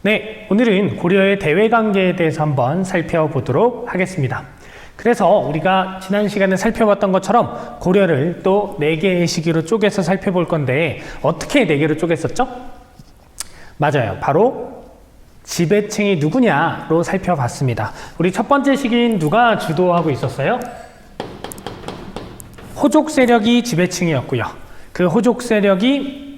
네, 오늘은 고려의 대외관계에 대해서 한번 살펴보도록 하겠습니다. 그래서 우리가 지난 시간에 살펴봤던 것처럼 고려를 또 4개의 시기로 쪼개서 살펴볼 건데 어떻게 4개로 쪼갰었죠? 맞아요. 바로 지배층이 누구냐로 살펴봤습니다. 우리 첫 번째 시기인 누가 주도하고 있었어요? 호족 세력이 지배층이었고요. 그 호족 세력이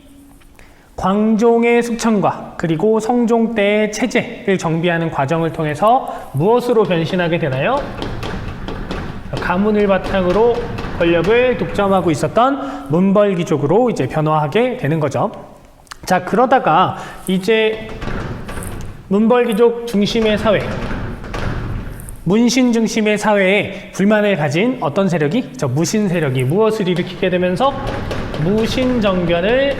광종의 숙청과 그리고 성종 때의 체제를 정비하는 과정을 통해서 무엇으로 변신하게 되나요? 가문을 바탕으로 권력을 독점하고 있었던 문벌귀족으로 이제 변화하게 되는 거죠. 자, 그러다가 이제 문벌귀족 중심의 사회, 문신 중심의 사회에 불만을 가진 어떤 세력이? 무신 세력이 무엇을 일으키게 되면서 무신정변을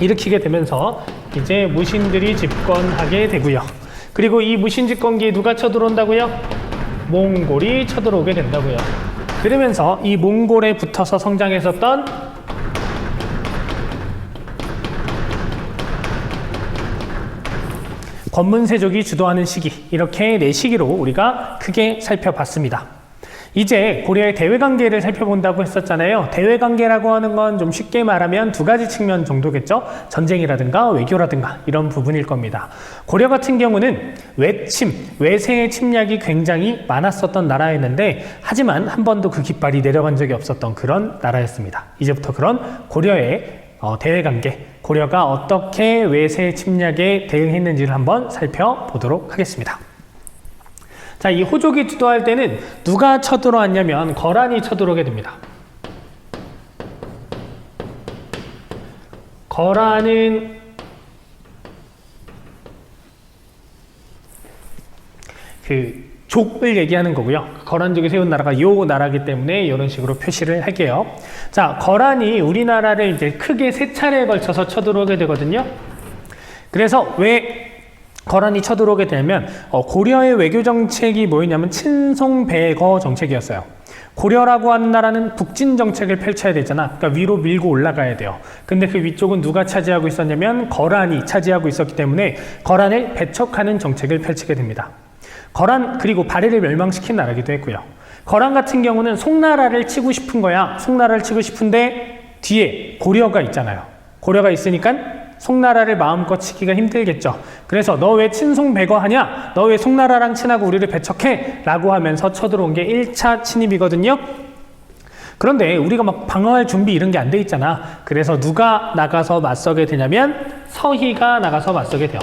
일으키게 되면서 이제 무신들이 집권하게 되고요. 그리고 이 무신 집권기에 누가 쳐들어온다고요? 몽골이 쳐들어오게 된다고요. 그러면서 이 몽골에 붙어서 성장했었던 권문세족이 주도하는 시기, 이렇게 4시기로 우리가 크게 살펴봤습니다. 이제 고려의 대외관계를 살펴본다고 했었잖아요. 대외관계라고 하는 건 좀 쉽게 말하면 2가지 측면 정도겠죠. 전쟁이라든가 외교라든가 이런 부분일 겁니다. 고려 같은 경우는 외세의 침략이 굉장히 많았었던 나라였는데 하지만 한 번도 그 깃발이 내려간 적이 없었던 그런 나라였습니다. 이제부터 그런 고려의 대외관계, 고려가 어떻게 외세 침략에 대응했는지를 한번 살펴보도록 하겠습니다. 자, 이 호족이 주도할 때는 누가 쳐들어왔냐면 거란이 쳐들어오게 됩니다. 거란은 족을 얘기하는 거고요. 거란족이 세운 나라가 요 나라이기 때문에 이런 식으로 표시를 할게요. 자, 거란이 우리나라를 이제 크게 3차례에 걸쳐서 쳐들어오게 되거든요. 그래서 왜 거란이 쳐들어오게 되면 고려의 외교 정책이 뭐였냐면 친송배거 정책이었어요. 고려라고 하는 나라는 북진 정책을 펼쳐야 되잖아. 그러니까 위로 밀고 올라가야 돼요. 근데 그 위쪽은 누가 차지하고 있었냐면 거란이 차지하고 있었기 때문에 거란을 배척하는 정책을 펼치게 됩니다. 거란, 그리고 발해를 멸망시킨 나라기도 했고요. 거란 같은 경우는 송나라를 치고 싶은 거야. 송나라를 치고 싶은데 뒤에 고려가 있잖아요. 고려가 있으니까 송나라를 마음껏 치기가 힘들겠죠. 그래서 너 왜 친송배거 하냐? 너 왜 송나라랑 친하고 우리를 배척해? 라고 하면서 쳐들어온 게 1차 침입이거든요. 그런데 우리가 막 방어할 준비 이런 게 안 돼 있잖아. 그래서 누가 나가서 맞서게 되냐면 서희가 나가서 맞서게 돼요.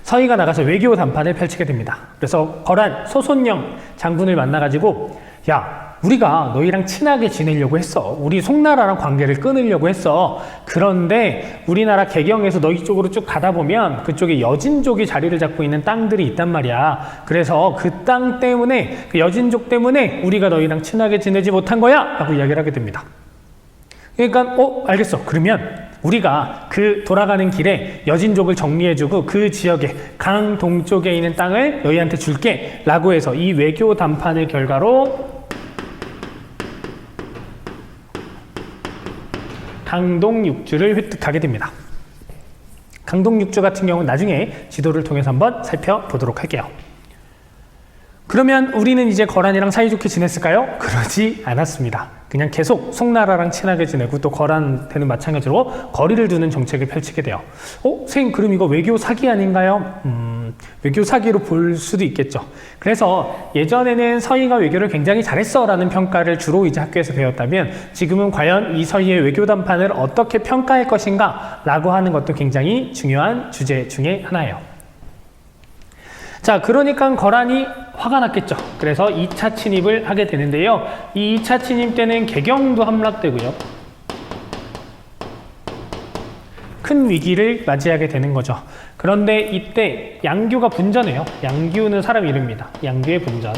서희가 나가서 외교 담판을 펼치게 됩니다. 그래서 거란 소손영 장군을 만나가지고 야, 우리가 너희랑 친하게 지내려고 했어. 우리 송나라랑 관계를 끊으려고 했어. 그런데 우리나라 개경에서 너희 쪽으로 쭉 가다 보면 그쪽에 여진족이 자리를 잡고 있는 땅들이 있단 말이야. 그래서 그 땅 때문에, 그 여진족 때문에 우리가 너희랑 친하게 지내지 못한 거야 라고 이야기를 하게 됩니다. 그러니까 알겠어. 그러면 우리가 그 돌아가는 길에 여진족을 정리해주고 그 지역에 강 동쪽에 있는 땅을 너희한테 줄게 라고 해서 이 외교 담판의 결과로 강동육주를 획득하게 됩니다. 강동육주 같은 경우는 나중에 지도를 통해서 한번 살펴보도록 할게요. 그러면 우리는 이제 거란이랑 사이좋게 지냈을까요? 그러지 않았습니다. 그냥 계속 송나라랑 친하게 지내고 또 거란한테는 마찬가지로 거리를 두는 정책을 펼치게 돼요. 선생님, 그럼 이거 외교 사기 아닌가요? 외교 사기로 볼 수도 있겠죠. 그래서 예전에는 서희가 외교를 굉장히 잘했어 라는 평가를 주로 이제 학교에서 배웠다면 지금은 과연 이 서희의 외교 담판을 어떻게 평가할 것인가 라고 하는 것도 굉장히 중요한 주제 중에 하나예요. 자, 그러니까 거란이 화가 났겠죠. 그래서 2차 침입을 하게 되는데요. 이 2차 침입 때는 개경도 함락되고요. 큰 위기를 맞이하게 되는 거죠. 그런데 이때 양규가 분전해요. 양규는 사람 이름입니다. 양규의 분전.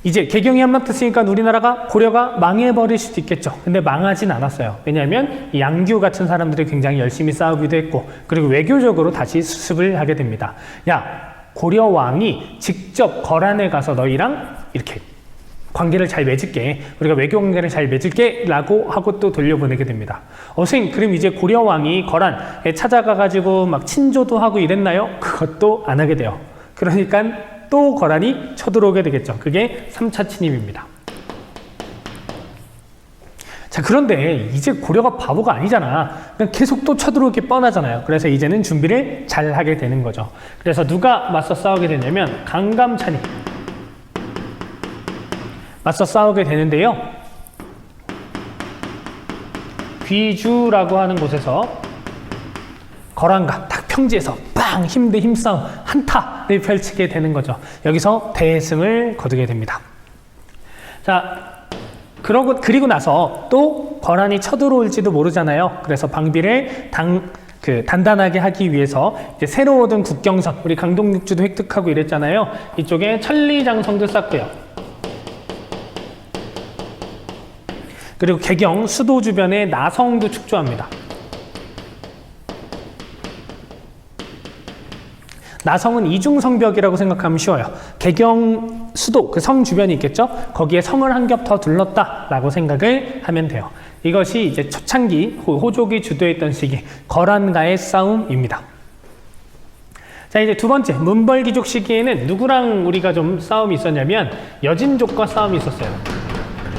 이제 개경이 함락됐으니까 우리나라가 고려가 망해버릴 수도 있겠죠. 근데 망하진 않았어요. 왜냐하면 이 양규 같은 사람들이 굉장히 열심히 싸우기도 했고, 그리고 외교적으로 다시 수습을 하게 됩니다. 야, 고려 왕이 직접 거란에 가서 너희랑 이렇게 관계를 잘 맺을게, 우리가 외교 관계를 잘 맺을게 라고 하고 또 돌려보내게 됩니다. 선생님, 그럼 이제 고려 왕이 거란에 찾아가가지고 막 친조도 하고 이랬나요? 그것도 안 하게 돼요. 그러니까 또 거란이 쳐들어오게 되겠죠. 그게 3차 침입입니다. 자, 그런데 이제 고려가 바보가 아니잖아. 그냥 계속 또 쳐들어올 게 뻔하잖아요. 그래서 이제는 준비를 잘 하게 되는 거죠. 그래서 누가 맞서 싸우게 되냐면 강감찬이 맞서 싸우게 되는데요. 귀주라고 하는 곳에서 거란과 딱 평지에서 빵! 힘 대 힘싸움 한타를 펼치게 되는 거죠. 여기서 대승을 거두게 됩니다. 자, 그리고 나서 또 거란이 쳐들어올지도 모르잖아요. 그래서 방비를 단단하게 하기 위해서 이제 새로 얻은 국경선, 우리 강동육주도 획득하고 이랬잖아요. 이쪽에 천리장성도 쌓고요. 그리고 개경, 수도 주변에 나성도 축조합니다. 나성은 이중성벽이라고 생각하면 쉬워요. 개경, 수도, 그 성 주변이 있겠죠? 거기에 성을 한 겹 더 둘렀다라고 생각을 하면 돼요. 이것이 이제 초창기 호족이 주도했던 시기, 거란과의 싸움입니다. 자, 이제 두 번째, 문벌귀족 시기에는 누구랑 우리가 좀 싸움이 있었냐면 여진족과 싸움이 있었어요.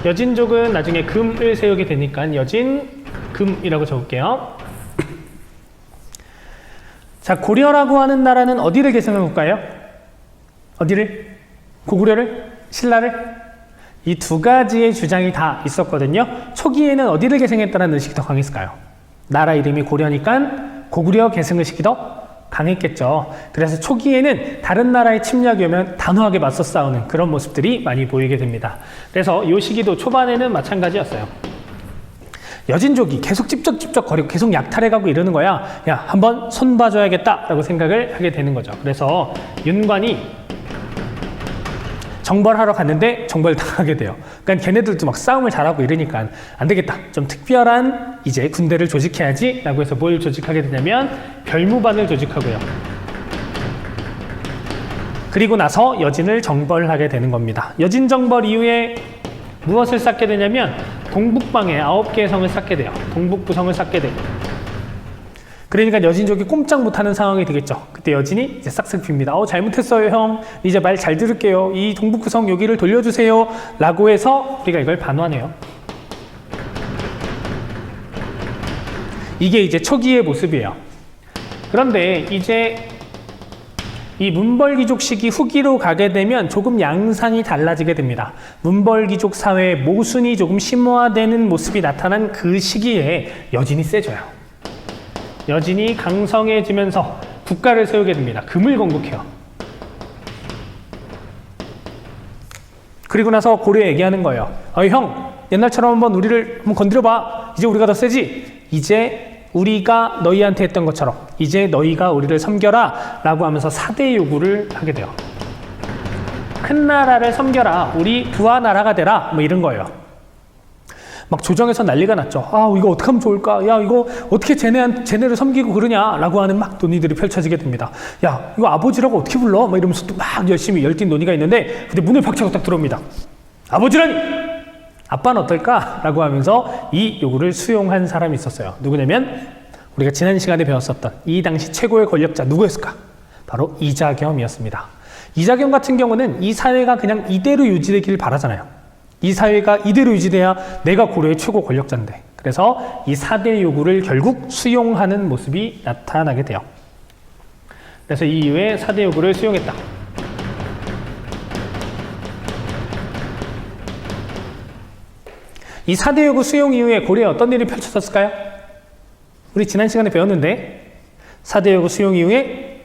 여진족은 나중에 금을 세우게 되니까 여진금이라고 적을게요. 자, 고려라고 하는 나라는 어디를 계승해 볼까요? 어디를? 고구려를? 신라를? 이 두 가지의 주장이 다 있었거든요. 초기에는 어디를 계승했다는 의식이 더 강했을까요? 나라 이름이 고려니까 고구려 계승 의식이 더 강했겠죠. 그래서 초기에는 다른 나라의 침략이 오면 단호하게 맞서 싸우는 그런 모습들이 많이 보이게 됩니다. 그래서 이 시기도 초반에는 마찬가지였어요. 여진족이 계속 찝쩍찝쩍거리고 계속 약탈해가고 이러는 거야. 야, 한번 손봐줘야겠다 라고 생각을 하게 되는 거죠. 그래서 윤관이 정벌하러 갔는데 정벌당하게 돼요. 그러니까 걔네들도 막 싸움을 잘하고 이러니까 안 되겠다. 좀 특별한 이제 군대를 조직해야지 라고 해서 뭘 조직하게 되냐면 별무반을 조직하고요. 그리고 나서 여진을 정벌하게 되는 겁니다. 여진 정벌 이후에 무엇을 쌓게 되냐면 동북방에 9개의 성을 쌓게 돼요. 동북부성을 쌓게 돼요. 그러니까 여진족이 꼼짝 못하는 상황이 되겠죠. 그때 여진이 이제 싹싹 빕니다. 잘못했어요 형. 이제 말 잘 들을게요. 이 동북부성 여기를 돌려주세요 라고 해서 우리가 이걸 반환해요. 이게 이제 초기의 모습이에요. 그런데 이제 이 문벌귀족 시기 후기로 가게 되면 조금 양상이 달라지게 됩니다. 문벌귀족 사회의 모순이 조금 심화되는 모습이 나타난 그 시기에 여진이 세져요. 여진이 강성해지면서 국가를 세우게 됩니다. 금을 건국해요. 그리고 나서 고려에 얘기하는 거예요. 형, 옛날처럼 한번 우리를 한번 건드려봐. 이제 우리가 더 세지? 이제 우리가 너희한테 했던 것처럼 이제 너희가 우리를 섬겨라 라고 하면서 4대 요구를 하게 돼요. 큰 나라를 섬겨라. 우리 부하 나라가 되라. 뭐 이런 거예요. 막 조정에서 난리가 났죠. 이거 어떻게 하면 좋을까? 야, 이거 어떻게 쟤네를 섬기고 그러냐? 라고 하는 막 논의들이 펼쳐지게 됩니다. 야, 이거 아버지라고 어떻게 불러? 막 이러면서 또 막 열심히 열띤 논의가 있는데 근데 문을 박차고 딱 들어옵니다. 아버지라니! 아빠는 어떨까? 라고 하면서 이 요구를 수용한 사람이 있었어요. 누구냐면 우리가 지난 시간에 배웠었던 이 당시 최고의 권력자 누구였을까? 바로 이자겸이었습니다. 이자겸 같은 경우는 이 사회가 그냥 이대로 유지되길 바라잖아요. 이 사회가 이대로 유지돼야 내가 고려의 최고 권력자인데. 그래서 이 4대 요구를 결국 수용하는 모습이 나타나게 돼요. 그래서 이 이후에 4대 요구를 수용했다. 이 4대 요구 수용 이후에 고려에 어떤 일이 펼쳐졌을까요? 우리 지난 시간에 배웠는데 4대 요구 수용 이후에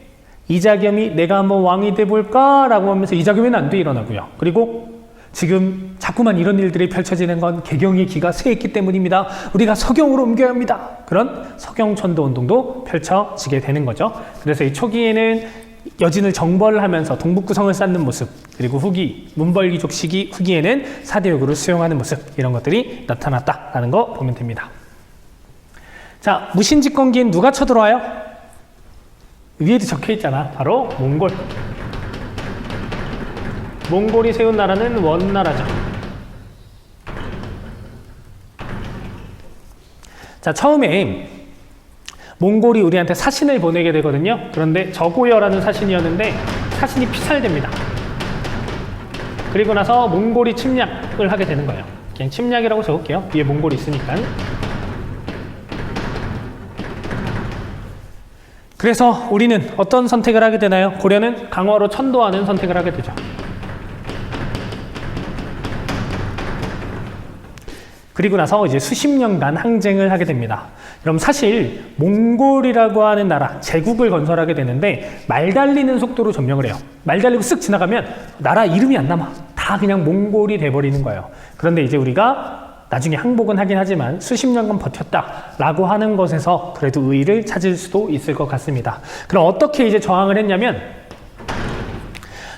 이자겸이 내가 한번 왕이 돼볼까? 라고 하면서 이자겸의 난도 일어나고요. 그리고 지금 자꾸만 이런 일들이 펼쳐지는 건 개경의 기가 쇠했기 때문입니다. 우리가 서경으로 옮겨야 합니다. 그런 서경천도 운동도 펼쳐지게 되는 거죠. 그래서 이 초기에는 여진을 정벌하면서 동북구성을 쌓는 모습, 그리고 후기, 문벌귀족 시기 후기에는 4대 요구를 수용하는 모습, 이런 것들이 나타났다라는 거 보면 됩니다. 자, 무신집권기엔 누가 쳐들어와요? 위에도 적혀 있잖아. 바로 몽골. 몽골이 세운 나라는 원나라죠. 자, 처음에 몽골이 우리한테 사신을 보내게 되거든요. 그런데 저고여라는 사신이었는데 사신이 피살됩니다. 그리고 나서 몽골이 침략을 하게 되는 거예요. 그냥 침략이라고 적을게요. 뒤에 몽골이 있으니까. 그래서 우리는 어떤 선택을 하게 되나요? 고려는 강화로 천도하는 선택을 하게 되죠. 그리고 나서 이제 수십 년간 항쟁을 하게 됩니다. 그럼 사실 몽골이라고 하는 나라, 제국을 건설하게 되는데 말 달리는 속도로 점령을 해요. 말 달리고 쓱 지나가면 나라 이름이 안 남아. 다 그냥 몽골이 돼버리는 거예요. 그런데 이제 우리가 나중에 항복은 하긴 하지만 수십 년간 버텼다라고 하는 것에서 그래도 의의를 찾을 수도 있을 것 같습니다. 그럼 어떻게 이제 저항을 했냐면,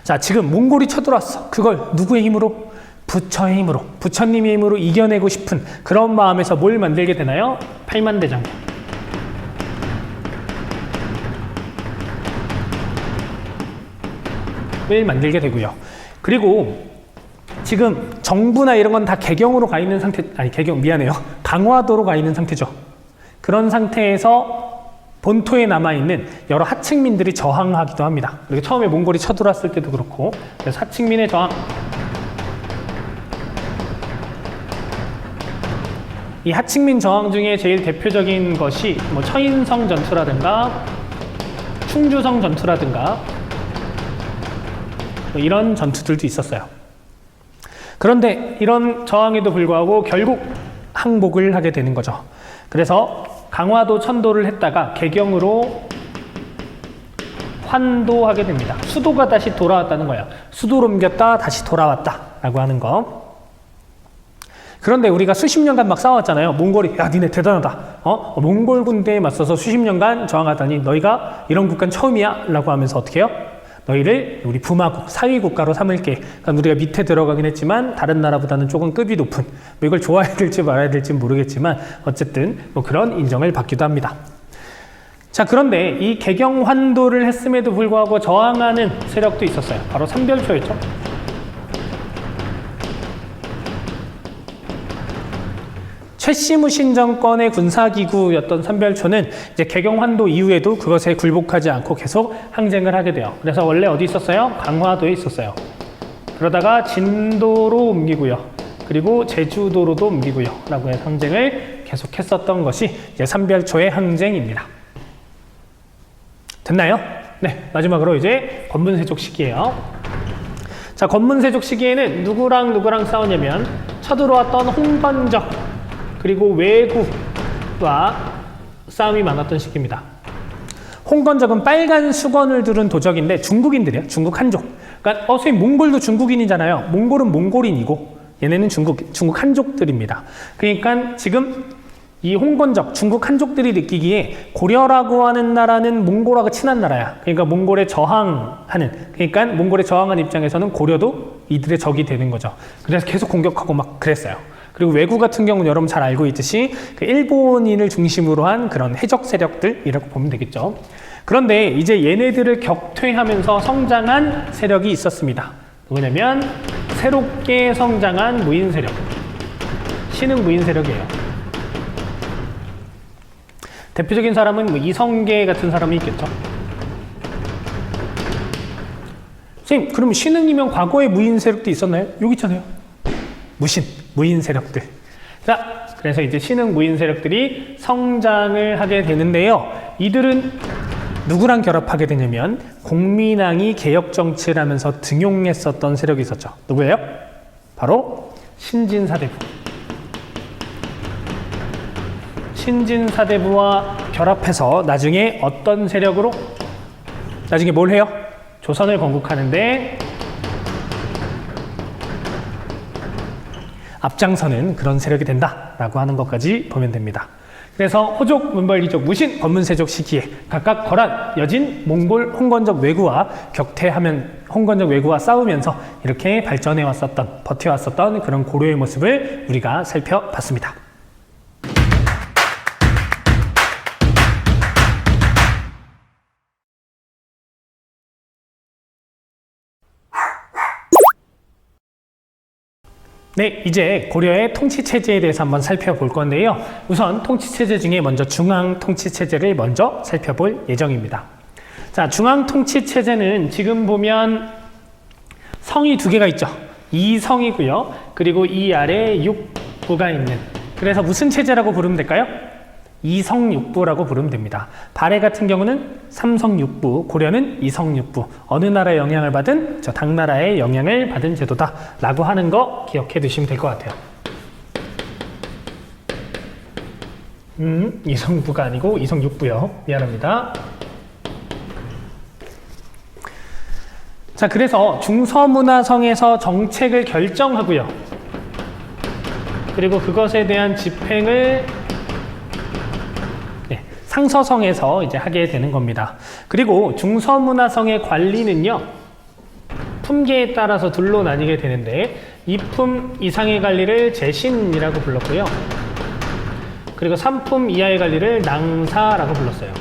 자, 지금 몽골이 쳐들어왔어. 그걸 누구의 힘으로? 부처의 힘으로, 부처님의 힘으로 이겨내고 싶은 그런 마음에서 뭘 만들게 되나요? 팔만대장을 만들게 되고요. 그리고 지금 정부나 이런 건 다 개경으로 가 있는 상태, 아니 개경 미안해요. 강화도로 가 있는 상태죠. 그런 상태에서 본토에 남아있는 여러 하층민들이 저항하기도 합니다. 그리고 처음에 몽골이 쳐들어왔을 때도 그렇고, 그래서 하층민의 저항, 이 하층민 저항 중에 제일 대표적인 것이 뭐 처인성 전투라든가 충주성 전투라든가 뭐 이런 전투들도 있었어요. 그런데 이런 저항에도 불구하고 결국 항복을 하게 되는 거죠. 그래서 강화도 천도를 했다가 개경으로 환도하게 됩니다. 수도가 다시 돌아왔다는 거예요. 수도로 옮겼다 다시 돌아왔다 라고 하는 거. 그런데 우리가 수십 년간 막 싸웠잖아요. 몽골이 야 니네 대단하다. 몽골 군대에 맞서서 수십 년간 저항하다니 너희가 이런 국가는 처음이야 라고 하면서 어떻게 해요? 너희를 우리 부마국, 사위국가로 삼을게. 그러니까 우리가 밑에 들어가긴 했지만 다른 나라보다는 조금 급이 높은, 뭐 이걸 좋아해야 될지 말아야 될지 모르겠지만 어쨌든 뭐 그런 인정을 받기도 합니다. 자, 그런데 이 개경환도를 했음에도 불구하고 저항하는 세력도 있었어요. 바로 삼별초였죠. 최씨무신 정권의 군사기구였던 삼별초는 이제 개경환도 이후에도 그것에 굴복하지 않고 계속 항쟁을 하게 돼요. 그래서 원래 어디 있었어요? 강화도에 있었어요. 그러다가 진도로 옮기고요. 그리고 제주도로도 옮기고요. 라고 해서 항쟁을 계속했었던 것이 이제 삼별초의 항쟁입니다. 됐나요? 네, 마지막으로 이제 권문세족 시기예요. 자, 권문세족 시기에는 누구랑 싸우냐면 쳐들어왔던 홍건적 그리고 왜구와 싸움이 많았던 시기입니다. 홍건적은 빨간 수건을 두른 도적인데 중국인들이에요. 중국 한족. 그러니까 선생님 몽골도 중국인이잖아요. 몽골은 몽골인이고 얘네는 중국 한족들입니다. 그러니까 지금 이 홍건적, 중국 한족들이 느끼기에 고려라고 하는 나라는 몽골하고 친한 나라야. 그러니까 몽골에 저항하는, 그러니까 몽골에 저항하는 입장에서는 고려도 이들의 적이 되는 거죠. 그래서 계속 공격하고 막 그랬어요. 그리고 왜구 같은 경우는 여러분 잘 알고 있듯이 그 일본인을 중심으로 한 그런 해적 세력들이라고 보면 되겠죠. 그런데 이제 얘네들을 격퇴하면서 성장한 세력이 있었습니다. 누구냐면 새롭게 성장한 무인 세력, 신흥 무인 세력이에요. 대표적인 사람은 뭐 이성계 같은 사람이 있겠죠. 선생님, 그럼 신흥이면 과거에 무인 세력도 있었나요? 여기 있잖아요. 무인 세력들. 자, 그래서 이제 신흥 무인 세력들이 성장을 하게 되는데요. 이들은 누구랑 결합하게 되냐면 공민왕이 개혁 정치를 하면서 등용했었던 세력이 있었죠. 누구예요? 바로 신진사대부. 신진사대부와 결합해서 나중에 어떤 세력으로? 나중에 뭘 해요? 조선을 건국하는데 앞장서는 그런 세력이 된다라고 하는 것까지 보면 됩니다. 그래서 호족, 문벌귀족, 무신, 권문세족 시기에 각각 거란, 여진, 몽골, 홍건적 왜구와 격퇴하면 홍건적 왜구와 싸우면서 이렇게 발전해 왔었던, 버텨왔었던 그런 고려의 모습을 우리가 살펴봤습니다. 네, 이제 고려의 통치체제에 대해서 한번 살펴볼 건데요. 우선 통치체제 중에 먼저 중앙통치체제를 먼저 살펴볼 예정입니다. 자, 중앙통치체제는 지금 보면 성이 두 개가 있죠. 이성이고요. 그리고 이 아래에 육부가 있는. 그래서 무슨 체제라고 부르면 될까요? 이성육부라고 부르면 됩니다. 발해 같은 경우는 삼성육부, 고려는 이성육부. 어느 나라의 영향을 받은? 저 당나라의 영향을 받은 제도다 라고 하는 거 기억해 두시면 될 것 같아요. 이성부가 아니고 이성육부요. 미안합니다. 자, 그래서 중서문화성에서 정책을 결정하고요. 그리고 그것에 대한 집행을 상서성에서 이제 하게 되는 겁니다. 그리고 중서문화성의 관리는요, 품계에 따라서 둘로 나뉘게 되는데, 2품 이상의 관리를 제신이라고 불렀고요. 그리고 3품 이하의 관리를 낭사라고 불렀어요.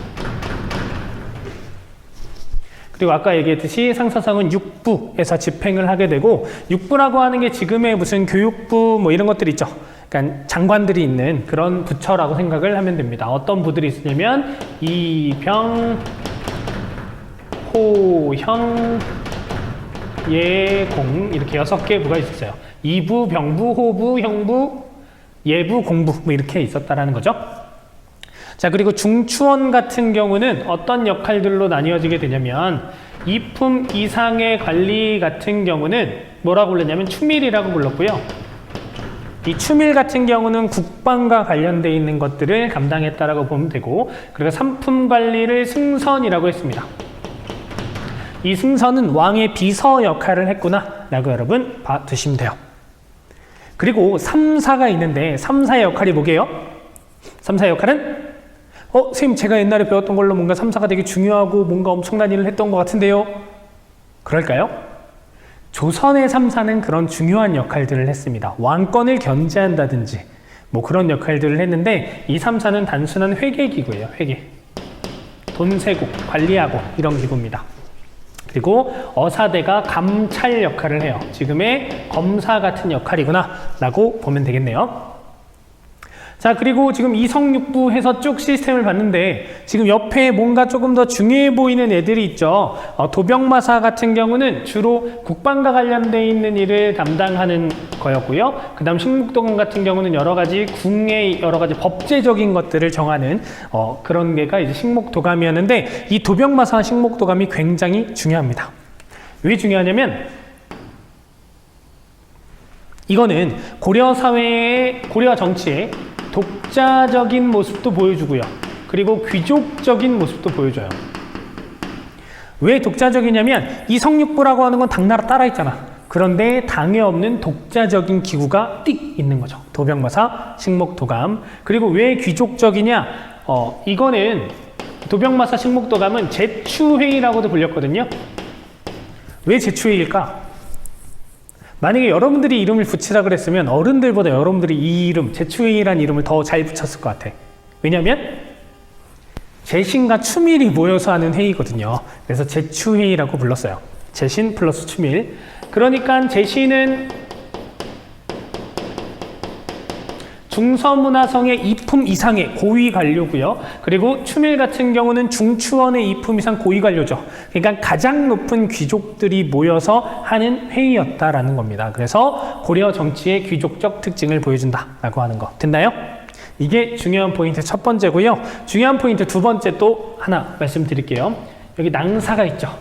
그리고 아까 얘기했듯이 상서성은 육부에서 집행을 하게 되고, 육부라고 하는 게 지금의 무슨 교육부 뭐 이런 것들 있죠. 그러니까 장관들이 있는 그런 부처라고 생각을 하면 됩니다. 어떤 부들이 있으냐면 이병, 호형, 예공 이렇게 6개 부가 있었어요. 이부, 병부, 호부, 형부, 예부, 공부 뭐 이렇게 있었다라는 거죠. 자, 그리고 중추원 같은 경우는 어떤 역할들로 나뉘어지게 되냐면 2품 이상의 관리 같은 경우는 뭐라고 불렀냐면 추밀이라고 불렀고요. 이 추밀 같은 경우는 국방과 관련되어 있는 것들을 감당했다라고 보면 되고, 그리고 3품 관리를 승선이라고 했습니다. 이 승선은 왕의 비서 역할을 했구나 라고 여러분 봐두시면 돼요. 그리고 3사가 있는데 3사의 역할이 뭐게요? 3사의 역할은 선생님 제가 옛날에 배웠던 걸로 뭔가 3사가 되게 중요하고 뭔가 엄청난 일을 했던 것 같은데요. 그럴까요? 조선의 3사는 그런 중요한 역할들을 했습니다. 왕권을 견제한다든지 뭐 그런 역할들을 했는데, 이 3사는 단순한 회계기구예요. 회계. 돈 세고 관리하고 이런 기구입니다. 그리고 어사대가 감찰 역할을 해요. 지금의 검사 같은 역할이구나 라고 보면 되겠네요. 자, 그리고 지금 이성육부 해서 쭉 시스템을 봤는데 지금 옆에 뭔가 조금 더 중요해 보이는 애들이 있죠. 도병마사 같은 경우는 주로 국방과 관련되어 있는 일을 담당하는 거였고요. 그 다음 식목도감 같은 경우는 여러 가지 궁의 여러 가지 법제적인 것들을 정하는 그런 게가 이제 식목도감이었는데, 이 도병마사와 식목도감이 굉장히 중요합니다. 왜 중요하냐면 이거는 고려 사회의, 고려 정치의 독자적인 모습도 보여주고요. 그리고 귀족적인 모습도 보여줘요. 왜 독자적이냐면 이성육부라고 하는 건 당나라 따라 있잖아. 그런데 당에 없는 독자적인 기구가 띡 있는 거죠. 도병마사, 식목도감. 그리고 왜 귀족적이냐? 이거는 도병마사, 식목도감은 제추회의라고도 불렸거든요. 왜 제추회의일까? 만약에 여러분들이 이름을 붙이라 그랬으면 어른들보다 여러분들이 이 이름, 제추회의라는 이름을 더 잘 붙였을 것 같아. 왜냐면 제신과 추밀이 모여서 하는 회의거든요. 그래서 제추회의라고 불렀어요. 제신 플러스 추밀. 그러니까 제신은 중서문화성의 2품 이상의 고위 관료고요. 그리고 추밀 같은 경우는 중추원의 2품 이상 고위 관료죠. 그러니까 가장 높은 귀족들이 모여서 하는 회의였다라는 겁니다. 그래서 고려 정치의 귀족적 특징을 보여준다라고 하는 거. 됐나요? 이게 중요한 포인트 첫 번째고요. 중요한 포인트 두 번째 또 하나 말씀드릴게요. 여기 낭사가 있죠.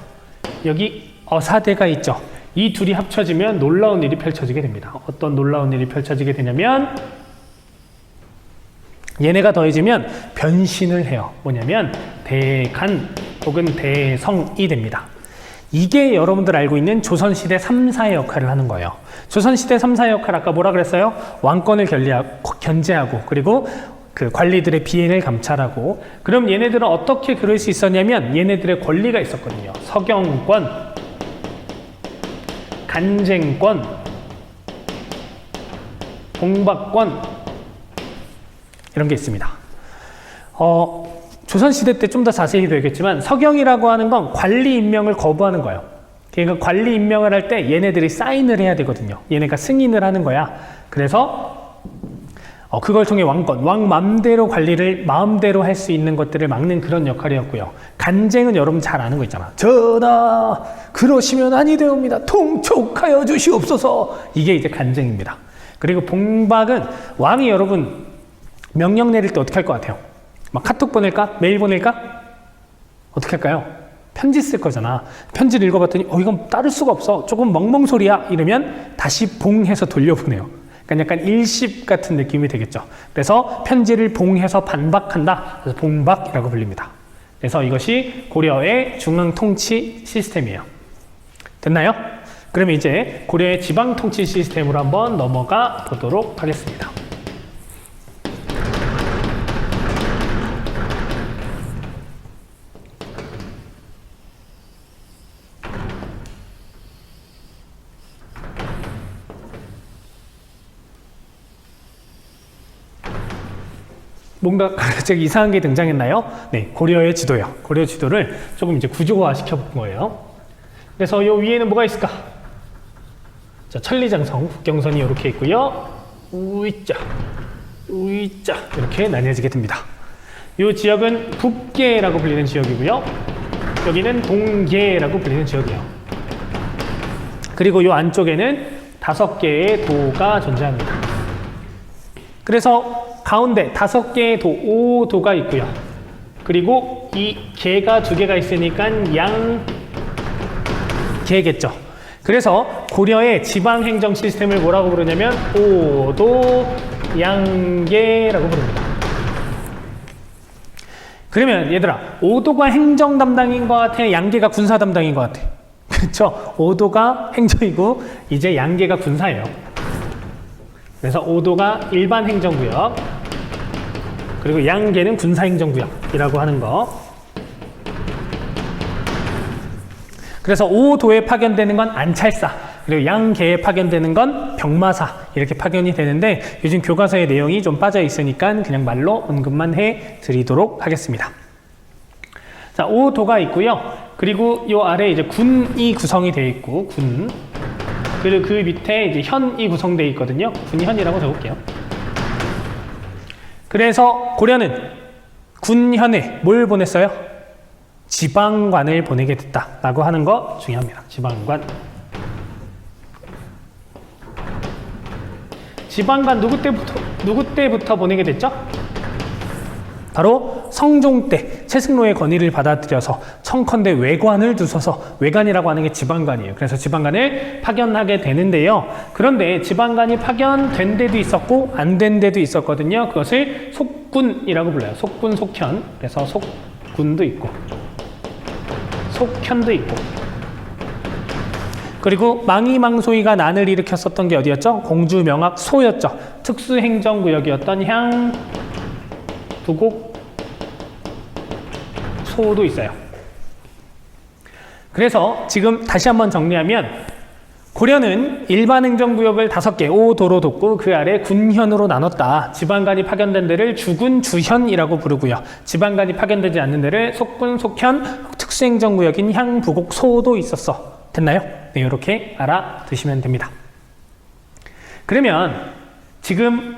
여기 어사대가 있죠. 이 둘이 합쳐지면 놀라운 일이 펼쳐지게 됩니다. 어떤 놀라운 일이 펼쳐지게 되냐면 얘네가 더해지면 변신을 해요. 뭐냐면 대간 혹은 대성이 됩니다. 이게 여러분들 알고 있는 조선시대 3사의 역할을 하는 거예요. 조선시대 3사의 역할 아까 뭐라 그랬어요? 왕권을 견제하고 그리고 그 관리들의 비행을 감찰하고. 그럼 얘네들은 어떻게 그럴 수 있었냐면 얘네들의 권리가 있었거든요. 서경권, 간쟁권, 공박권 이런 게 있습니다. 조선시대 때 좀 더 자세히 배우겠지만 서경이라고 하는 건 관리 임명을 거부하는 거예요. 그러니까 관리 임명을 할 때 얘네들이 사인을 해야 되거든요. 얘네가 승인을 하는 거야. 그래서 그걸 통해 왕권, 왕 맘대로 관리를 마음대로 할 수 있는 것들을 막는 그런 역할이었고요. 간쟁은 여러분 잘 아는 거 있잖아. 전하, 그러시면 아니 되옵니다. 통촉하여 주시옵소서. 이게 이제 간쟁입니다. 그리고 봉박은 왕이 여러분 명령 내릴 때 어떻게 할 것 같아요? 막 카톡 보낼까? 메일 보낼까? 어떻게 할까요? 편지 쓸 거잖아. 편지를 읽어봤더니 이건 따를 수가 없어. 조금 멍멍소리야. 이러면 다시 봉해서 돌려보내요. 그러니까 약간 일십 같은 느낌이 되겠죠. 그래서 편지를 봉해서 반박한다. 그래서 봉박이라고 불립니다. 그래서 이것이 고려의 중앙 통치 시스템이에요. 됐나요? 그러면 이제 고려의 지방 통치 시스템으로 한번 넘어가 보도록 하겠습니다. 뭔가 갑자기 이상한 게 등장했나요? 네, 고려의 지도요. 고려 지도를 조금 이제 구조화 시켜본 거예요. 그래서 이 위에는 뭐가 있을까? 자, 천리장성, 국경선이 이렇게 있고요. 우이자, 우이자 이렇게 나뉘어지게 됩니다. 이 지역은 북계라고 불리는 지역이고요. 여기는 동계라고 불리는 지역이에요. 그리고 이 안쪽에는 5개의 도가 존재합니다. 그래서 가운데 5개의 도, 5도가 있고요. 그리고 이 개가 2개가 있으니까 양개겠죠. 그래서 고려의 지방행정 시스템을 뭐라고 부르냐면 5도 양개라고 부릅니다. 그러면 얘들아, 5도가 행정 담당인 것 같아? 양개가 군사 담당인 것 같아? 그렇죠? 5도가 행정이고 이제 양개가 군사예요. 그래서 5도가 일반 행정구역, 그리고 양개는 군사행정구역이라고 하는 거. 그래서 5도에 파견되는 건 안찰사, 그리고 양개에 파견되는 건 병마사 이렇게 파견이 되는데 요즘 교과서의 내용이 좀 빠져 있으니까 그냥 말로 언급만 해드리도록 하겠습니다. 자, 5도가 있고요. 그리고 요 아래 이제 군이 구성이 되어 있고 군. 그리고 그 밑에 이제 현이 구성되어 있거든요. 군현이라고 적을게요. 그래서 고려는 군현에 뭘 보냈어요? 지방관을 보내게 됐다라고 하는 거 중요합니다. 지방관. 지방관 누구 때부터 보내게 됐죠? 바로 성종 때 최승로의 건의를 받아들여서 청컨대 외관을 두셔서, 외관이라고 하는 게 지방관이에요. 그래서 지방관을 파견하게 되는데요. 그런데 지방관이 파견된 데도 있었고 안 된 데도 있었거든요. 그것을 속군이라고 불러요. 속군, 속현. 그래서 속군도 있고 속현도 있고. 그리고 망이망소이가 난을 일으켰었던 게 어디였죠? 공주명학 소였죠. 특수행정구역이었던 향, 부곡, 소도 있어요. 그래서 지금 다시 한번 정리하면 고려는 일반 행정구역을 5개, 5도로 뒀고 그 아래 군현으로 나눴다. 지방관이 파견된 데를 주군, 주현이라고 부르고요. 지방관이 파견되지 않는 데를 속군, 속현, 특수행정구역인 향, 부곡, 소도 있었어. 됐나요? 네, 이렇게 알아두시면 됩니다. 그러면 지금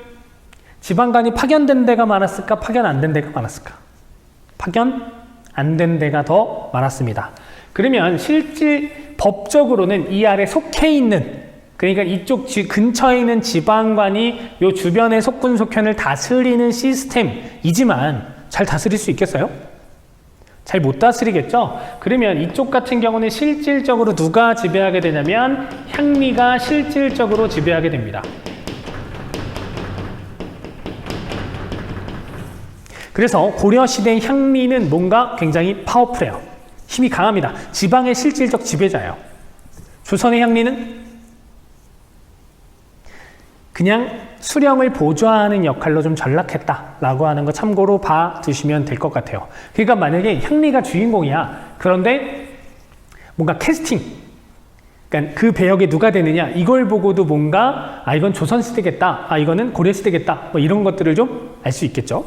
지방관이 파견된 데가 많았을까? 파견 안 된 데가 많았을까? 파견 안 된 데가 더 많았습니다. 그러면 실질 법적으로는 이 아래 속해 있는, 그러니까 이쪽 근처에 있는 지방관이 요 주변의 속군, 속현을 다스리는 시스템이지만 잘 다스릴 수 있겠어요? 잘 못 다스리겠죠? 그러면 이쪽 같은 경우는 실질적으로 누가 지배하게 되냐면 향리가 실질적으로 지배하게 됩니다. 그래서 고려시대의 향리는 뭔가 굉장히 파워풀해요. 힘이 강합니다. 지방의 실질적 지배자예요. 조선의 향리는 그냥 수령을 보좌하는 역할로 좀 전락했다라고 하는 거 참고로 봐두시면 될 것 같아요. 그러니까 만약에 향리가 주인공이야. 그런데 뭔가 캐스팅, 그러니까 그 배역에 누가 되느냐 이걸 보고도 뭔가 이건 조선시대겠다, 이거는 고려시대겠다, 뭐 이런 것들을 좀 알 수 있겠죠.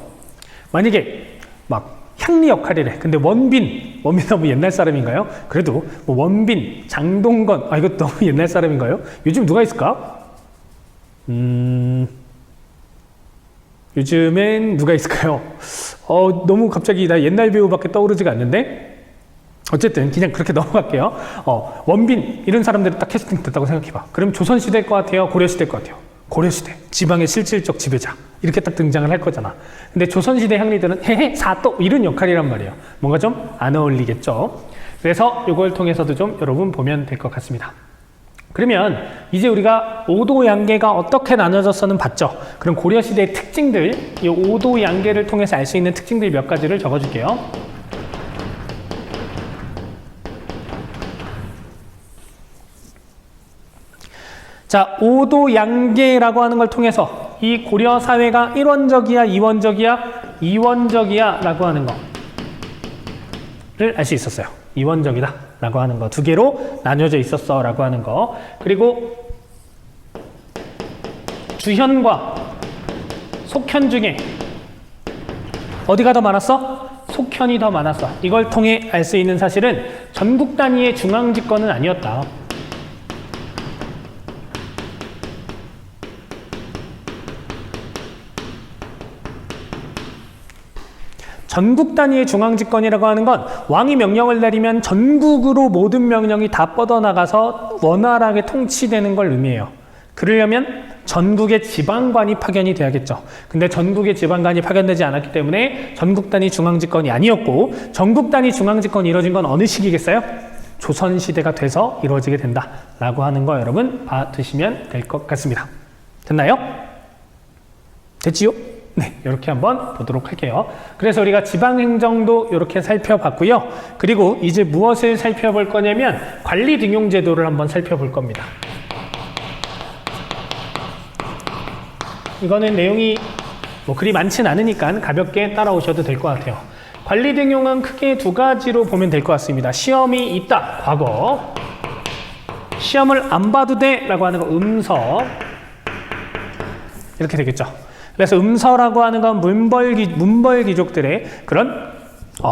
만약에 막 향리 역할을 해. 근데 원빈 너무 옛날 사람인가요? 그래도 뭐 원빈, 장동건, 이거 너무 옛날 사람인가요? 요즘 누가 있을까? 요즘엔 누가 있을까요? 너무 갑자기 나 옛날 배우밖에 떠오르지가 않는데, 어쨌든 그냥 그렇게 넘어갈게요. 원빈 이런 사람들이 딱 캐스팅 됐다고 생각해봐. 그럼 조선시대일 것 같아요? 고려시대일 것 같아요? 고려시대. 지방의 실질적 지배자. 이렇게 딱 등장을 할 거잖아. 근데 조선시대 향리들은 헤헤 사또 이런 역할이란 말이에요. 뭔가 좀 안 어울리겠죠. 그래서 이걸 통해서도 좀 여러분 보면 될 것 같습니다. 그러면 이제 우리가 오도 양계가 어떻게 나눠졌어는 봤죠. 그럼 고려시대의 특징들, 이 오도 양계를 통해서 알 수 있는 특징들 몇 가지를 적어줄게요. 자, 오도 양계라고 하는 걸 통해서 이 고려 사회가 1원적이야, 2원적이야, 2원적이야 라고 하는 거를 알 수 있었어요. 2원적이다 라고 하는 거, 두 개로 나뉘어져 있었어 라고 하는 거. 그리고 주현과 속현 중에 어디가 더 많았어? 속현이 더 많았어. 이걸 통해 알 수 있는 사실은 전국 단위의 중앙 집권은 아니었다. 전국 단위의 중앙집권이라고 하는 건 왕이 명령을 내리면 전국으로 모든 명령이 다 뻗어나가서 원활하게 통치되는 걸 의미해요. 그러려면 전국의 지방관이 파견이 돼야겠죠. 근데 전국의 지방관이 파견되지 않았기 때문에 전국 단위 중앙집권이 아니었고, 전국 단위 중앙집권이 이루어진 건 어느 시기겠어요? 조선시대가 돼서 이루어지게 된다라고 하는 거 여러분 봐두시면 될 것 같습니다. 됐나요? 됐지요? 네, 이렇게 한번 보도록 할게요. 그래서 우리가 지방행정도 이렇게 살펴봤고요. 그리고 이제 무엇을 살펴볼 거냐면 관리등용제도를 한번 살펴볼 겁니다. 이거는 내용이 뭐 그리 많진 않으니까 가볍게 따라오셔도 될 것 같아요. 관리등용은 크게 두 가지로 보면 될 것 같습니다. 시험이 있다, 과거. 시험을 안 봐도 돼 라고 하는 거 음서. 이렇게 되겠죠. 그래서 음서라고 하는 건 문벌귀족들의 그런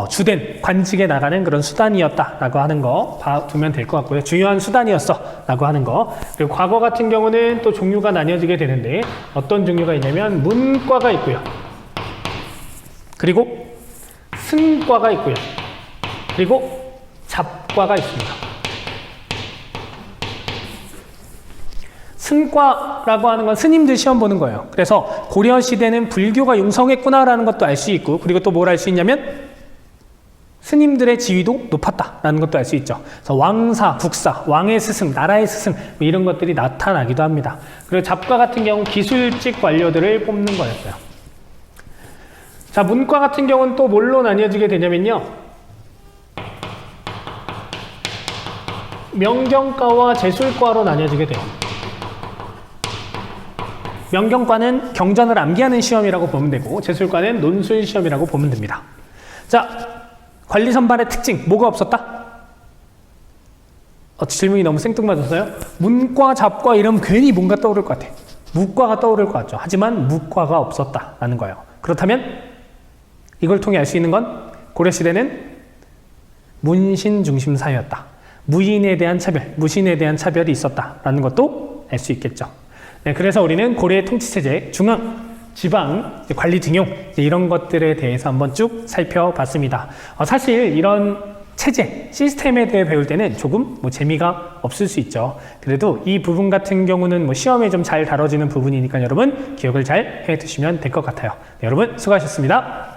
주된 관직에 나가는 그런 수단이었다라고 하는 거 봐두면 될 것 같고요. 중요한 수단이었어라고 하는 거. 그리고 과거 같은 경우는 또 종류가 나뉘어지게 되는데 어떤 종류가 있냐면 문과가 있고요. 그리고 승과가 있고요. 그리고 잡과가 있습니다. 승과라고 하는 건 스님들 시험 보는 거예요. 그래서 고려시대는 불교가 융성했구나라는 것도 알 수 있고, 그리고 또 뭘 알 수 있냐면 스님들의 지위도 높았다라는 것도 알 수 있죠. 그래서 왕사, 국사, 왕의 스승, 나라의 스승 뭐 이런 것들이 나타나기도 합니다. 그리고 잡과 같은 경우는 기술직 관료들을 뽑는 거였어요. 자, 문과 같은 경우는 또 뭘로 나뉘어지게 되냐면요, 명경과와 제술과로 나뉘어지게 돼요. 명경과는 경전을 암기하는 시험이라고 보면 되고, 제술과는 논술 시험이라고 보면 됩니다. 자, 관리 선발의 특징, 뭐가 없었다? 질문이 너무 생뚱맞았어요? 문과, 잡과 이러면 괜히 뭔가 떠오를 것 같아. 무과가 떠오를 것 같죠. 하지만 무과가 없었다라는 거예요. 그렇다면 이걸 통해 알 수 있는 건 고려시대는 문신 중심 사회였다. 무인에 대한 차별, 무신에 대한 차별이 있었다라는 것도 알 수 있겠죠. 네, 그래서 우리는 고려의 통치체제, 중앙, 지방, 관리 등용 이런 것들에 대해서 한번 쭉 살펴봤습니다. 사실 이런 체제, 시스템에 대해 배울 때는 조금 재미가 없을 수 있죠. 그래도 이 부분 같은 경우는 시험에 좀 잘 다뤄지는 부분이니까 여러분 기억을 잘 해두시면 될 것 같아요. 네, 여러분 수고하셨습니다.